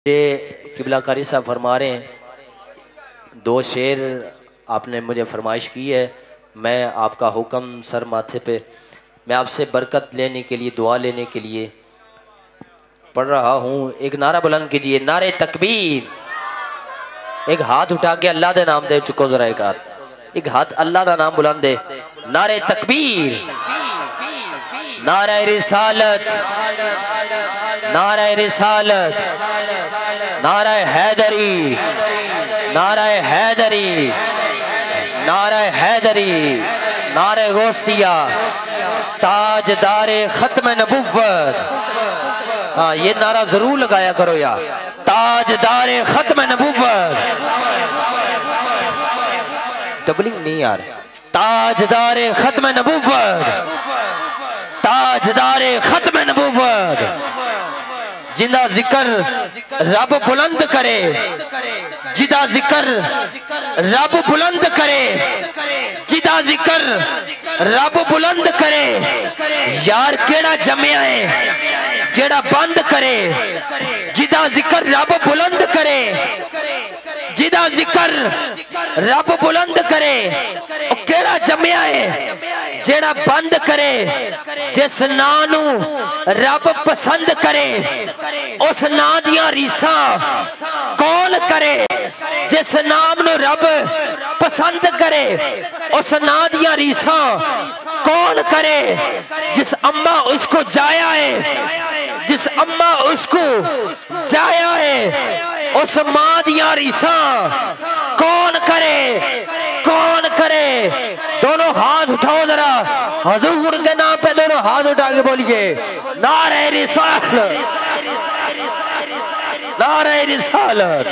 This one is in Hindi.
ये किबला कारी साहब फरमा रहे हैं, दो शेर आपने मुझे फरमाइश की है। मैं आपका हुक्म सर माथे पे, मैं आपसे बरकत लेने के लिए, दुआ लेने के लिए पढ़ रहा हूँ। एक नारा बुलंद कीजिए, नारे तकबीर। एक हाथ उठा के अल्लाह दे नाम दे चुको, जरा एक हाथ अल्लाह का नाम बुलंद दे। नारे तकबीर, नारे रिसालत, नारे रिसालत, नारे हैदरी, नारे हैदरी, नारे हैदरी, नारे गौसिया, ताजदारे खत्म नबुव्वत। हाँ, ये नारा जरूर लगाया करो यार, ताजदारे खत्म नबुव्वत। डबलिंग नहीं यार, ताजदारे खत्म नबुव्वत, ताजदारे खत्म नबुव्वत। जिंदा जिक्र रब बुलंद करे, जिदा जिक्र रब बुलंद करे, जिदा जिक्र रब बुलंद करे। यार केड़ा जमया है जेड़ा बंद करे, जिदा जिक्र रब बुलंद करे, जिदा जिक्र रब बुलंद करे। ओ केड़ा जमया है जेड़ा बंद करे, जिस नां नू रब पसंद करे, उस नां दियां रीसा कौन करे। जिस नाम नू रब पसंद करे, उस नां दियां रीसा कौन करे। जिस अम्मा उसको जाया है, जिस अम्मा उसको जाया है, उस मां दियां रीसा कौन करे, कौन करे। दोनों हाथ उठाओ जरा, हुजूर के नाम पे दोनों हाथ उठा के बोलिए, नारे रिसालत, नारे रिसालत।